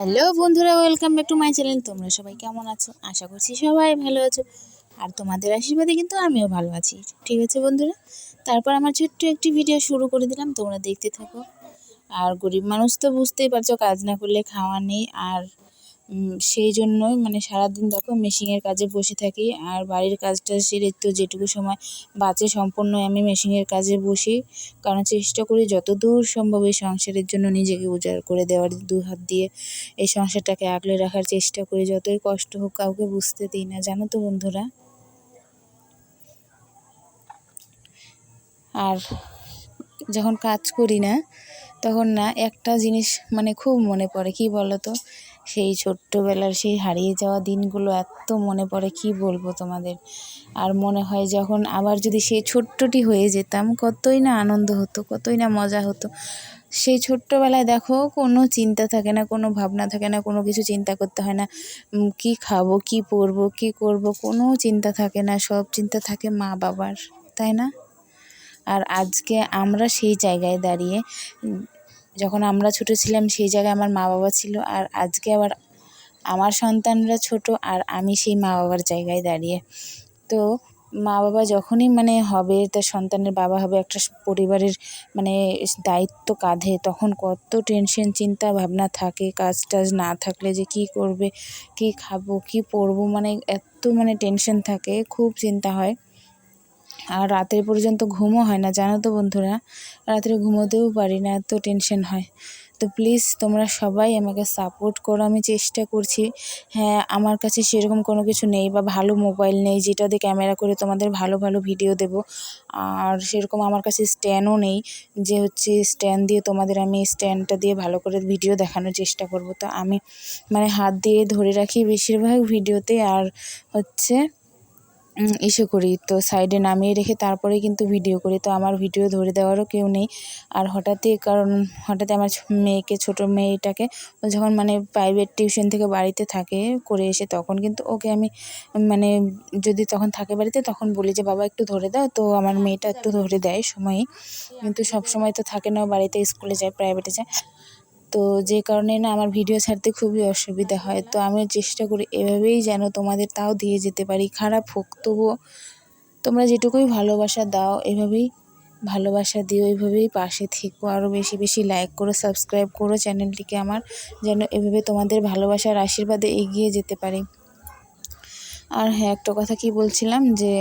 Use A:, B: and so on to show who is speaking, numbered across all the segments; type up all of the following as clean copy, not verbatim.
A: Hello বন্ধুরা, welcome back to my channel. তোমরা সবাই কেমন আছো? আশা করছি সবাই ভালো আছো। আর তোমাদের আশীর্বাদে কিন্তু আমিও ভালো আছি। ঠিক আছে বন্ধুরা, তারপর আমার ছোট্ট একটি ভিডিও শুরু করে দিলাম, তোমরা দেখতে থাকো। আর গরিব মানুষ তো বুঝতেই পারছো, কাজ না করলে খাওয়া নেই। আর সেই জন্যই সারাদিন দেখো মেশিনের কাজে বসে থাকি। আর বাড়ির কাজটা সেরে তো যেটুকু সময় বাঁচে সম্পূর্ণ আমি মেশিনের কাজে বসি, কারণ চেষ্টা করি যতদূর সম্ভব এই সংসারের জন্য নিজেকে উজাড় করে দেওয়ার, দু হাত দিয়ে এই সংসারটাকে আগলে রাখার চেষ্টা করি। যতই কষ্ট হোক কাউকে বুঝতে দিই না, জানো তো বন্ধুরা। আর যখন কাজ করি না তখন না একটা জিনিস খুব মনে পড়ে, কি বলো তো, সেই ছোট্টবেলার সেই হারিয়ে যাওয়া দিনগুলো এত মনে পড়ে, কি বলবো তোমাদের। আর মনে হয় যখন আবার যদি সেই ছোট্টটি হয়ে যেতাম, কতই না আনন্দ হতো, কতই না মজা হতো। সেই ছোট্টবেলায় দেখো কোনো চিন্তা থাকে না, কোনো ভাবনা থাকে না, কোনো কিছু চিন্তা করতে হয় না। কি খাবো, কি পরবো, কি করব, কোনো চিন্তা থাকে না, সব চিন্তা থাকে মা বাবার, তাই না? আর আজকে আমরা সেই জায়গায় দাঁড়িয়ে, যখন আমরা ছোট ছিলাম সেই জায়গায় আমার মা বাবা ছিল, আর আজকে আবার আমার সন্তানরা ছোট আর আমি সেই মা বাবার জায়গায় দাঁড়িয়ে। তো মা বাবা যখনই হবে, তার সন্তানের বাবা হবে, একটা পরিবারের দায়িত্ব কাঁধে, তখন কত টেনশন, চিন্তা ভাবনা থাকে। কাজ টাজ না থাকলে যে কি করবে, কি খাবো, কি পরবো, এত টেনশন থাকে, খুব চিন্তা হয়। আর রাতের পর্যন্ত ঘুমও হয় না, জানো তো বন্ধুরা। রাত্রে ঘুমোতেও পারি না, এত টেনশন হয়। তো প্লিজ তোমরা সবাই আমাকে সাপোর্ট করো, আমি চেষ্টা করছি। হ্যাঁ, আমার কাছে সেরকম কোনো কিছু নেই বা ভালো মোবাইল নেই যেটা দিয়ে ক্যামেরা করে তোমাদের ভালো ভালো ভিডিও দেব। আর সেরকম আমার কাছে স্ট্যান্ডও নেই যে স্ট্যান্ড দিয়ে তোমাদের আমি স্ট্যান্ডটা দিয়ে ভালো করে ভিডিও দেখানোর চেষ্টা করব। তো আমি হাত দিয়ে ধরে রাখি বেশিরভাগ ভিডিওতে, আর ইসে করি, তো সাইডে নামিয়ে রেখে তারপরে কিন্তু ভিডিও করি। তো আমার ভিডিও ধরে দেওয়ারও কেউ নেই। আর হঠাৎ আমার মেয়েকে, ছোটো মেয়েটাকে, ও যখন প্রাইভেট টিউশন থেকে বাড়িতে থাকে করে এসে, তখন কিন্তু ওকে আমি যদি তখন থাকে বাড়িতে, তখন বলি যে বাবা একটু ধরে দাও, তো আমার মেয়েটা একটু ধরে দেয় সময়ই। কিন্তু সব সময় তো থাকে না, বাড়িতে স্কুলে যায়, প্রাইভেটে যায়। তো যে কারণে না আমার ভিডিও ছাড়তে খুবই অসুবিধা হয়। তো আমিও চেষ্টা করি এভাবেই যেন তোমাদের তাও দিয়ে যেতে পারি, খারাপ হোক তবুও তোমরা যেটুকুই ভালোবাসা দাও, এভাবেই ভালোবাসা দিও, এইভাবেই পাশে থেকো, আরও বেশি বেশি লাইক করো, সাবস্ক্রাইব করো চ্যানেলটিকে আমার, যেন এভাবে তোমাদের ভালোবাসার আশীর্বাদে এগিয়ে যেতে পারি। আর হ্যাঁ, একটা কথা কি বলছিলাম, যে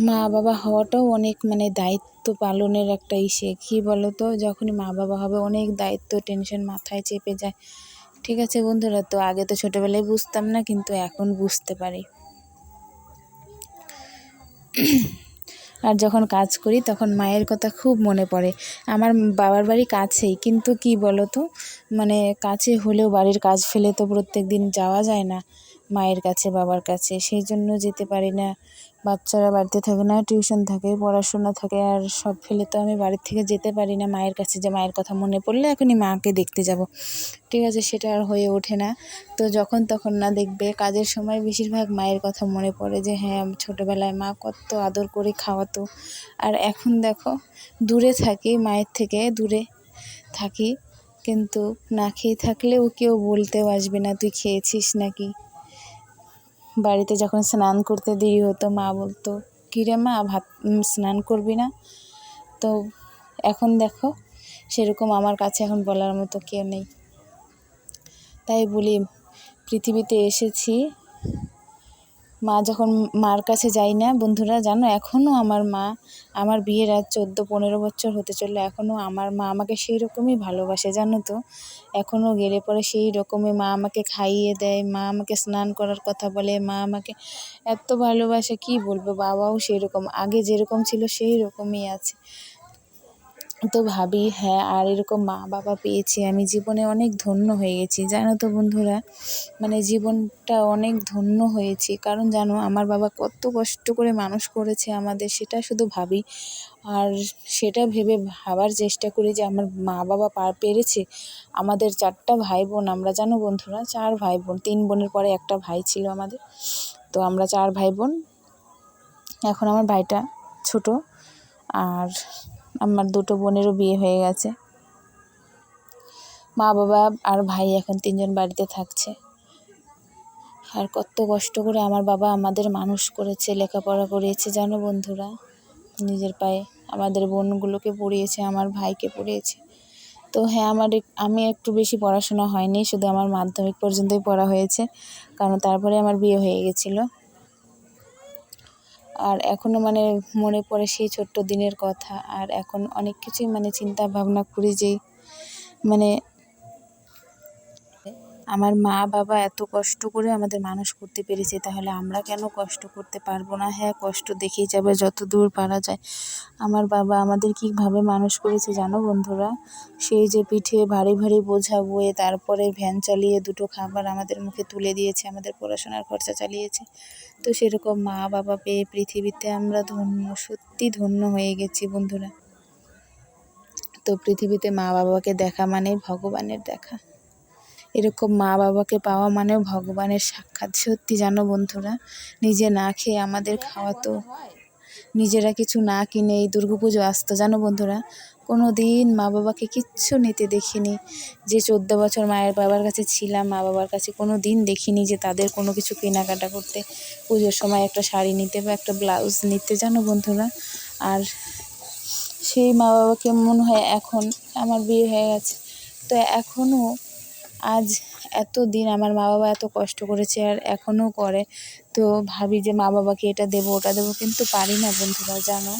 A: মা বাবা হওয়াটাও অনেক দায়িত্ব পালনের একটা কী বলো তো, যখনই মা বাবা হবে অনেক দায়িত্ব, টেনশন মাথায় চেপে যায়। ঠিক আছে বন্ধুরা, তো আগে তো ছোটোবেলায় বুঝতাম না, কিন্তু এখন বুঝতে পারি। আর যখন কাজ করি তখন মায়ের কথা খুব মনে পড়ে। আমার বাবার বাড়ি কাছেই, কিন্তু কি বলো তো, কাছে হলেও বাড়ির কাজ ফেলে তো প্রত্যেক দিন যাওয়া যায় না মায়ের কাছে, বাবার কাছে, সেই জন্য যেতে পারি না। বাচ্চারা বাড়িতে থাকে না, টিউশন থাকে, পড়াশোনা থাকে, আর সব ফেলে তো আমি বাড়ির থেকে যেতে পারি না মায়ের কাছে, যে মায়ের কথা মনে পড়লে এখনই মাকে দেখতে যাব। ঠিক আছে, সেটা আর হয়ে ওঠে না। তো যখন তখন না দেখবে কাজের সময় বেশিরভাগ মায়ের কথা মনে পড়ে, যে হ্যাঁ, ছোটোবেলায় মা কত আদর করে খাওয়াতো। আর এখন দেখো, দূরে থাকি, মায়ের থেকে দূরে থাকি, কিন্তু না খেয়ে থাকলেও কেউ বলতেও আসবে না তুই খেয়েছিস নাকি। বাড়িতে যখন স্নান করতে দেরি হতো, মা বলতো কী রে মা, স্নান করবি না? তো এখন দেখো, সেরকম আমার কাছে এখন বলার মতো কেউ নেই। তাই বলি, পৃথিবীতে এসেছি, মা যখন, মার কাছে যাই না বন্ধুরা, জানো এখনও আমার মা, আমার বিয়ের আজ 14-15 বছর হতে চললো, এখনও আমার মা আমাকে সেই রকমই ভালোবাসে, জানো তো। এখনও গেলে পরে সেই রকমই মা আমাকে খাইয়ে দেয়, মা আমাকে স্নান করার কথা বলে, মা আমাকে এত ভালোবাসে, কি বলবো। বাবাও সেই রকম, আগে যেরকম ছিল সেই রকমই আছে। তো ভাবি, হ্যাঁ, আর এরকম মা বাবা পেয়েছি আমি, জীবনে অনেক ধন্য হয়ে গেছি, জানো তো বন্ধুরা। জীবনটা অনেক ধন্য হয়েছি, কারণ জানো আমার বাবা কত কষ্ট করে মানুষ করেছে আমাদের, সেটা শুধু ভাবি। আর সেটা ভেবে ভাবার চেষ্টা করি যে আমার মা বাবা পেরেছে। আমাদের 4টা ভাই বোন আমরা, জানো বন্ধুরা, 4 ভাই বোন, 3 বোনের পরে একটা ভাই ছিল আমাদের। তো আমরা 4 ভাই বোন। এখন আমার ভাইটা ছোট, আর আমার 2টো বোনেরও বিয়ে হয়ে গেছে। মা বাবা আর ভাই এখন 3 জন বাড়িতে থাকছে। আর কত কষ্ট করে আমার বাবা আমাদের মানুষ করেছে, লেখাপড়া করিয়েছে জানো বন্ধুরা, নিজের পায়ে। আমাদের বোনগুলোকে পড়িয়েছে, আমার ভাইকে পড়িয়েছে। তো হ্যাঁ, আমি একটু বেশি পড়াশোনা হয়নি, শুধু আমার মাধ্যমিক পর্যন্তই পড়া হয়েছে, কারণ তারপরে আমার বিয়ে হয়ে গেছিলো। আর এখনও মনে পড়ে সেই ছোট্ট দিনের কথা। আর এখন অনেক কিছুই চিন্তা ভাবনা করি যে আমার মা বাবা এত কষ্ট করে আমাদের মানুষ করতে পেরেছে, তাহলে আমরা কেন কষ্ট করতে পারবো না? হ্যাঁ, কষ্ট দেখেই যাবে যত দূর পারা যায়। আমার বাবা আমাদের কীভাবে মানুষ করেছে জানো বন্ধুরা? সেই যে পিঠে ভারী ভারী বোঝা বয়ে তারপরে ভ্যান চালিয়ে 2টো খাবার আমাদের মুখে তুলে দিয়েছে, আমাদের পড়াশোনার খরচা চালিয়েছে। তো সেরকম মা বাবা পেয়ে পৃথিবীতে আমরা ধন্য, সত্যি ধন্য হয়ে গেছি বন্ধুরা। তো পৃথিবীতে মা বাবাকে দেখা মানেই ভগবানের দেখা। এরকম মা বাবাকে পাওয়া মানেও ভগবানের সাক্ষাৎ। সত্যি জানো বন্ধুরা, নিজে না খেয়ে আমাদের খাওয়াতো, নিজেরা কিছু না কিনে এই দুর্গাপুজো আসতো জানো বন্ধুরা, কোনো দিন মা বাবাকে কিচ্ছু নিতে দেখিনি। যে 14 বছর মায়ের বাবার কাছে ছিলাম, মা বাবার কাছে কোনো দিন দেখিনি যে তাদের কোনো কিছু কেনাকাটা করতে, পুজোর সময় একটা শাড়ি নিতে বা একটা ব্লাউজ নিতে জানো বন্ধুরা। আর সেই মা বাবাকে মনে হয় এখন, আমার বিয়ে হয়ে গেছে তো এখনও, আজ এত দিন আমার মা বাবা এত কষ্ট করেছে আর এখনও করে, তো ভাবি যে মা বাবাকে এটা দেবো ওটা দেবো, কিন্তু পারি না বন্ধুরা। জানো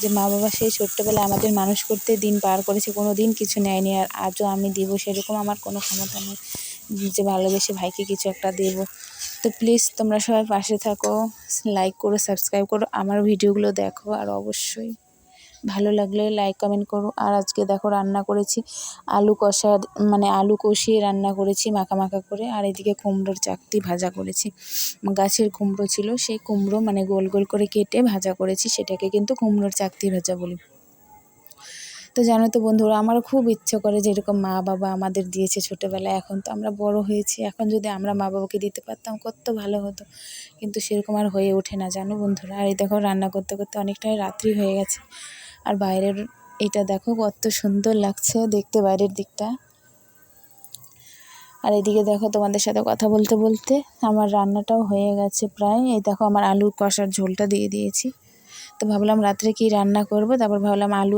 A: যে মা বাবা সেই ছোট্টবেলায় আমাদের মানুষ করতে দিন পার করেছে, কোনো দিন কিছু নেয়নি, আর আজও আমি দেবো সেরকম আমার কোনো ক্ষমতা নেই যে ভালোবেসে ভাইকে কিছু একটা দেবো। তো প্লিজ তোমরা সবাই পাশে থাকো, লাইক করো, সাবস্ক্রাইব করো, আমার ভিডিওগুলো দেখো, আর অবশ্যই ভালো লাগলে লাইক কমেন্ট করো। আর আজকে দেখো রান্না করেছি আলু কষা, আলু কষিয়ে রান্না করেছি মাখা মাখা করে। আর এদিকে কুমড়োর চাকতি ভাজা করেছি, গাছের কুমড়ো ছিল, সেই কুমড়ো গোল গোল করে কেটে ভাজা করেছি, সেটাকে কিন্তু কুমড়োর চাকতি ভাজা বলি। তো জানো তো বন্ধুরা, আমারও খুব ইচ্ছে করে যে এরকম মা বাবা আমাদের দিয়েছে ছোটোবেলায়, এখন তো আমরা বড় হয়েছি, এখন যদি আমরা মা বাবাকে দিতে পারতাম কত ভালো হতো, কিন্তু সেরকম আর হয়ে ওঠে না জানো বন্ধুরা। আর এই দেখো রান্না করতে করতে অনেকটাই রাত্রি হয়ে গেছে। আর বাইরের এটা দেখো কত সুন্দর লাগছে দেখতে, বাইরের দিকটা। আর এদিকে দেখো তোমাদের সাথে কথা বলতে বলতে আমার রান্নাটাও হয়ে গেছে প্রায়। এই দেখো আমার আলুর কষার ঝোলটা দিয়ে দিয়েছি। তো ভাবলাম রাত্রে কি রান্না করব, তারপর ভাবলাম আলু